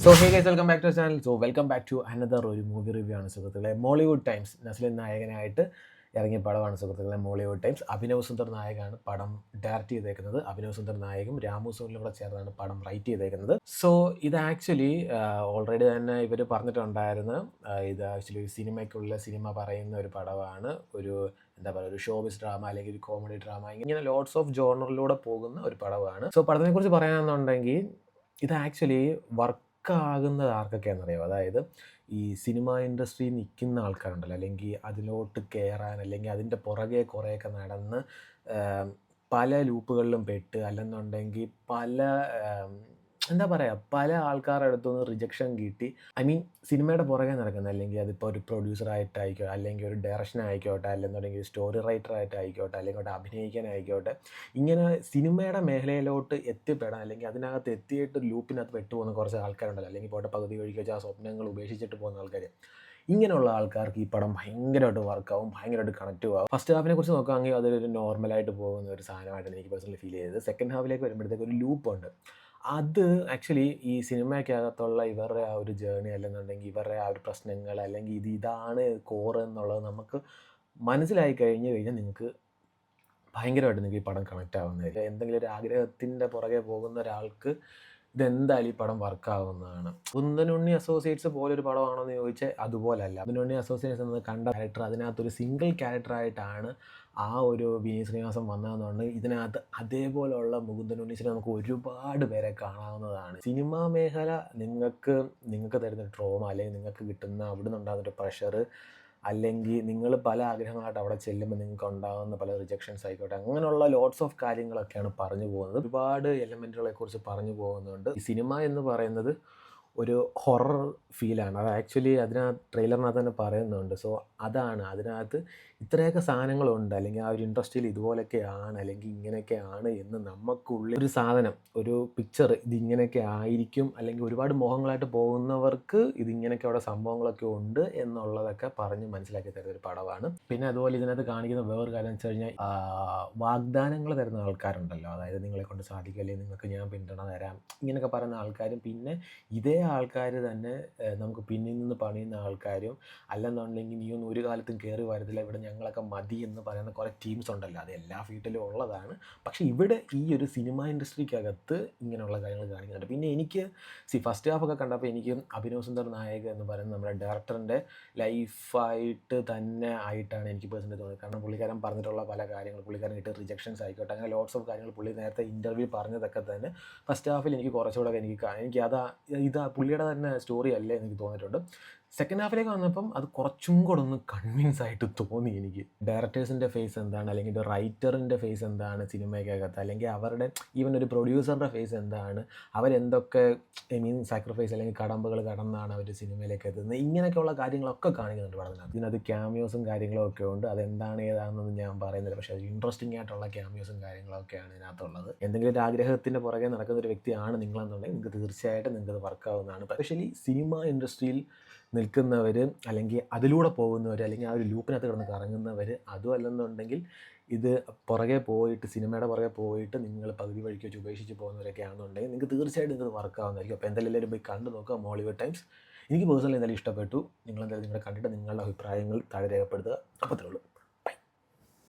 So hey guys, welcome back to channel. So welcome back to another ഒരു movie review ആണ് സുഹൃത്തുക്കളെ. മോളിവുഡ് ടൈംസ് നസ്ലിൻ നായകനായിട്ട് ഇറങ്ങിയ പടമാണ് സുഹൃത്തുക്കളെ മോളിവുഡ് ടൈംസ്. അഭിനവ് സുന്ദർ നായകാണ് പടം ഡയറക്റ്റ് ചെയ്തേക്കുന്നത്. അഭിനവ് സുന്ദർ നായകും രാമു സോണിലും കൂടെ ചേർന്നാണ് പടം റൈറ്റ് ചെയ്തേക്കുന്നത്. സോ ഇത് ആക്ച്വലി ഓൾറെഡി തന്നെ ഇവർ പറഞ്ഞിട്ടുണ്ടായിരുന്നു, ഇത് ആക്ച്വലി സിനിമയ്ക്കുള്ള സിനിമ പറയുന്ന ഒരു പടമാണ്. ഒരു എന്താ പറയുക, ഒരു ഷോബിസ് ഡ്രാമ അല്ലെങ്കിൽ ഒരു കോമഡി ഡ്രാമ, ഇങ്ങനെ ലോട്ട്സ് ഓഫ് ജോണറിലൂടെ പോകുന്ന ഒരു പടമാണ്. സോ പടത്തിനെക്കുറിച്ച് പറയാനെന്നുണ്ടെങ്കിൽ ഇത് ആക്ച്വലി വർക്കാകുന്നത് ആർക്കൊക്കെയാണെന്നറിയാമോ? അതായത് ഈ സിനിമ ഇൻഡസ്ട്രി നിൽക്കുന്ന ആൾക്കാരുണ്ടല്ലോ, അല്ലെങ്കിൽ അതിലോട്ട് കയറാൻ, അല്ലെങ്കിൽ അതിൻ്റെ പുറകെ കുറേയൊക്കെ നടന്ന് പല ലൂപ്പുകളിലും പെട്ട്, അല്ലെന്നുണ്ടെങ്കിൽ പല എന്താ പറയുക, പല ആൾക്കാരുടെ അടുത്തുനിന്ന് റിജക്ഷൻ കിട്ടി. ഐ മീൻ സിനിമയുടെ പുറകെ നടക്കുന്നത്, അല്ലെങ്കിൽ അതിപ്പോൾ ഒരു പ്രൊഡ്യൂസറായിട്ടായിക്കോട്ടെ, അല്ലെങ്കിൽ ഒരു ഡയറക്ഷൻ ആയിക്കോട്ടെ, അല്ലെന്നുണ്ടെങ്കിൽ സ്റ്റോറി റൈറ്ററായിട്ടായിക്കോട്ടെ, അല്ലെങ്കിൽ അഭിനയിക്കാനായിക്കോട്ടെ, ഇങ്ങനെ സിനിമയുടെ മേഖലയിലോട്ട് എത്തിപ്പെടാൻ, അല്ലെങ്കിൽ അതിനകത്ത് എത്തിയിട്ട് ലൂപ്പിനകത്ത് പെട്ടുപോകുന്ന കുറച്ച് ആൾക്കാരുണ്ടല്ലോ, അല്ലെങ്കിൽ പോട്ടെ പകുതി വഴിക്ക് വെച്ച് ആ സ്വപ്നങ്ങൾ ഉപേക്ഷിച്ചിട്ട് പോകുന്ന ആൾക്കാർ. ഇങ്ങനെയുള്ള ആൾക്കാർക്ക് ഈ പടം ഭയങ്കരമായിട്ട് വർക്കാവും, ഭയങ്കരമായിട്ട് കണക്റ്റീവ് ആവും. ഫസ്റ്റ് ഹാഫിനെ കുറിച്ച് നോക്കുകയാണെങ്കിൽ അതൊരു നോർമലായിട്ട് പോകുന്ന ഒരു സാധനമായിട്ടാണ് എനിക്ക് പേഴ്സണലി ഫീൽ ചെയ്തത്. സെക്കൻഡ് ഹാഫിലേക്ക് വരുമ്പോഴത്തേക്ക് ഒരു ലൂപ്പുണ്ട്. അത് ആക്ച്വലി ഈ സിനിമയ്ക്കകത്തുള്ള ഇവരുടെ ആ ഒരു ജേർണി, അല്ലെന്നുണ്ടെങ്കിൽ ഇവരുടെ ആ ഒരു പ്രശ്നങ്ങൾ, അല്ലെങ്കിൽ ഇതാണ് കോർ എന്നുള്ളത് നമുക്ക് മനസ്സിലായി കഴിഞ്ഞാൽ നിങ്ങൾക്ക് ഭയങ്കരമായിട്ട് നിങ്ങൾക്ക് ഈ പടം കണക്റ്റ് ആവുന്നതിൽ എന്തെങ്കിലും ഒരു ആഗ്രഹത്തിൻ്റെ പുറകെ പോകുന്ന ഒരാൾക്ക് ഇതെന്തായാലും ഈ പടം വർക്കാവുന്നതാണ്. കുന്തനുണ്ണി അസോസിയേറ്റ്സ് പോലൊരു പടമാണോ എന്ന് ചോദിച്ചാൽ അതുപോലല്ല. കുന്തനുണ്ണി അസോസിയേറ്റ്സ് എന്നത് കണ്ട ക്യാരക്ടർ, അതിനകത്തൊരു സിംഗിൾ ക്യാരക്ടറായിട്ടാണ് ആ ഒരു വിനീത് ശ്രീനിവാസൻ വന്നതെന്നുണ്ട്. ഇതിനകത്ത് അതേപോലെയുള്ള മുകുന്ദനുണ്ണീസിനെ നമുക്ക് ഒരുപാട് പേരെ കാണാവുന്നതാണ്. സിനിമാ മേഖല നിങ്ങൾക്ക് തരുന്ന ട്രോമ, അല്ലെങ്കിൽ നിങ്ങൾക്ക് കിട്ടുന്ന അവിടെ നിന്നുണ്ടാകുന്നൊരു പ്രഷർ, അല്ലെങ്കിൽ നിങ്ങൾ പല ആഗ്രഹങ്ങളായിട്ട് അവിടെ ചെല്ലുമ്പോൾ നിങ്ങൾക്ക് ഉണ്ടാകുന്ന പല റിജക്ഷൻസ് ആയിക്കോട്ടെ, അങ്ങനെയുള്ള ലോട്ട്സ് ഓഫ് കാര്യങ്ങളൊക്കെയാണ് പറഞ്ഞു പോകുന്നത്. ഒരുപാട് എലമെൻറ്റുകളെക്കുറിച്ച് പറഞ്ഞു പോകുന്നുണ്ട്. ഈ സിനിമ എന്ന് പറയുന്നത് ഒരു ഹൊറർ ഫീലാണ്. അത് ആക്ച്വലി ട്രെയിലറിനകത്ത് തന്നെ പറയുന്നുണ്ട്. സോ അതാണ് അതിനകത്ത് ഇത്രയൊക്കെ സാധനങ്ങളുണ്ട്, അല്ലെങ്കിൽ ആ ഒരു ഇൻഡസ്ട്രിയിൽ ഇതുപോലെയൊക്കെയാണ്, അല്ലെങ്കിൽ ഇങ്ങനെയൊക്കെയാണ് എന്ന് നമുക്കുള്ളിൽ ഒരു സാധനം, ഒരു പിക്ചർ, ഇതിങ്ങനെയൊക്കെ ആയിരിക്കും, അല്ലെങ്കിൽ ഒരുപാട് മോഹങ്ങളായിട്ട് പോകുന്നവർക്ക് ഇതിങ്ങനെയൊക്കെ അവിടെ സംഭവങ്ങളൊക്കെ ഉണ്ട് എന്നുള്ളതൊക്കെ പറഞ്ഞ് മനസ്സിലാക്കി തരുന്ന ഒരു പടമാണ്. പിന്നെ അതുപോലെ ഇതിനകത്ത് കാണിക്കുന്ന വേറൊരു കാര്യം എന്ന് വെച്ച് കഴിഞ്ഞാൽ, വാഗ്ദാനങ്ങൾ തരുന്ന ആൾക്കാരുണ്ടല്ലോ, അതായത് നിങ്ങളെ കൊണ്ട് സാധിക്കും, അല്ലെങ്കിൽ നിങ്ങൾക്ക് ഞാൻ പിന്തുണ തരാം, ഇങ്ങനെയൊക്കെ പറയുന്ന ആൾക്കാരും, പിന്നെ ഇതേ ആൾക്കാർ തന്നെ നമുക്ക് പിന്നിൽ നിന്ന് പണിയുന്ന ആൾക്കാരും, അല്ലെന്നുണ്ടെങ്കിൽ നീയൊന്നും ഒരു കാലത്തും കയറി വരുന്നില്ല, ഇവിടെ ഞങ്ങളൊക്കെ മതി എന്ന് പറയുന്ന കുറേ ടീംസ് ഉണ്ടല്ലോ. അത് എല്ലാ ഫീൽഡിലും ഉള്ളതാണ്. പക്ഷേ ഇവിടെ ഈ ഒരു സിനിമ ഇൻഡസ്ട്രിക്കകത്ത് ഇങ്ങനെയുള്ള കാര്യങ്ങൾ കാണിക്കുന്നുണ്ട്. പിന്നെ എനിക്ക് ഫസ്റ്റ് ഹാഫൊക്കെ കണ്ടപ്പോൾ എനിക്ക് അഭിനവ് സുന്ദർ നായക് എന്ന് പറയുന്ന നമ്മുടെ ഡയറക്ടറിൻ്റെ ലൈഫായിട്ട് തന്നെ ആയിട്ടാണ് എനിക്ക് പേഴ്സണലി തോന്നിയത്. കാരണം പുള്ളിക്കാരൻ പറഞ്ഞിട്ടുള്ള പല കാര്യങ്ങൾ, പുള്ളിക്കാരൻ കിട്ടിയ റിജക്ഷൻസ് ആയിക്കോട്ടെ, അങ്ങനെ ലോട്ട്സ് ഓഫ് കാര്യങ്ങൾ പുള്ളി നേരത്തെ ഇൻ്റർവ്യൂ പറഞ്ഞതൊക്കെ തന്നെ ഫസ്റ്റ് ഹാഫിൽ എനിക്ക് കുറച്ചുകൂടെ ഇതാ പുള്ളിയുടെ തന്നെ സ്റ്റോറി അല്ലേ എനിക്ക് തോന്നിയിട്ടുണ്ട്. സെക്കൻഡ് ഹാഫിലേക്ക് വന്നപ്പം അത് കുറച്ചും കൂടെ ഒന്ന് കൺവിൻസ് ആയിട്ട് തോന്നി എനിക്ക്. ഡയറക്ടേഴ്സിൻ്റെ ഫേസ് എന്താണ്, അല്ലെങ്കിൽ ഒരു റൈറ്ററിൻ്റെ ഫേസ് എന്താണ് സിനിമയ്ക്കകത്ത്, അല്ലെങ്കിൽ അവരുടെ ഈവൻ ഒരു പ്രൊഡ്യൂസറിൻ്റെ ഫേസ് എന്താണ്, അവരെന്തൊക്കെ സാക്രിഫൈസ് അല്ലെങ്കിൽ കടമ്പകൾ കടന്നാണ് അവർ സിനിമയിലേക്ക് എത്തുന്നത്, ഇങ്ങനെയൊക്കെയുള്ള കാര്യങ്ങളൊക്കെ കാണിക്കുന്നുണ്ട് പടത്തിനകത്ത്. ഇതിനകത്ത് ക്യാമിയോസും കാര്യങ്ങളും ഒക്കെ ഉണ്ട്. അതെന്താണ് ഏതാണെന്നൊന്നും ഞാൻ പറയുന്നില്ല, പക്ഷേ അത് ഇൻട്രസ്റ്റിംഗ് ആയിട്ടുള്ള ക്യാമിയോസും കാര്യങ്ങളൊക്കെയാണ് ഇതിനകത്തുള്ളത്. എന്തെങ്കിലും ഒരു ആഗ്രഹത്തിൻ്റെ പുറകെ നടക്കുന്ന ഒരു വ്യക്തിയാണ് നിങ്ങളെന്നുണ്ടെങ്കിൽ നിങ്ങൾക്ക് തീർച്ചയായിട്ടും നിങ്ങൾക്കത് വർക്കാവുന്നതാണ്. സ്പെഷ്യലി സിനിമ ഇൻഡസ്ട്രിയിൽ നിൽക്കുന്നവർ, അല്ലെങ്കിൽ അതിലൂടെ പോകുന്നവർ, അല്ലെങ്കിൽ ആ ഒരു ലൂപ്പിനകത്ത് കിടന്ന് കറങ്ങുന്നവർ, അതും അല്ലെന്നുണ്ടെങ്കിൽ ഇത് പുറകെ പോയിട്ട് സിനിമയുടെ പുറകെ പോയിട്ട് നിങ്ങൾ പകുതി വഴിക്ക് വെച്ച് ഉപേക്ഷിച്ച് പോകുന്നവരൊക്കെ ആണെന്നുണ്ടെങ്കിൽ നിങ്ങൾക്ക് തീർച്ചയായിട്ടും നിങ്ങൾക്ക് വർക്കാവുന്നതായിരിക്കും. അപ്പോൾ എന്തായാലും എല്ലാവരും പോയി കണ്ടു നോക്കുക മോളിവുഡ് ടൈംസ്. എനിക്ക് പേഴ്സണലി എന്തായാലും ഇഷ്ടപ്പെട്ടു. നിങ്ങളെന്തായാലും നിങ്ങളെ കണ്ടിട്ട് നിങ്ങളുടെ അഭിപ്രായങ്ങൾ താഴെ രേഖപ്പെടുത്തുക. അപ്പോൾ അത്രേ ഉള്ളൂ.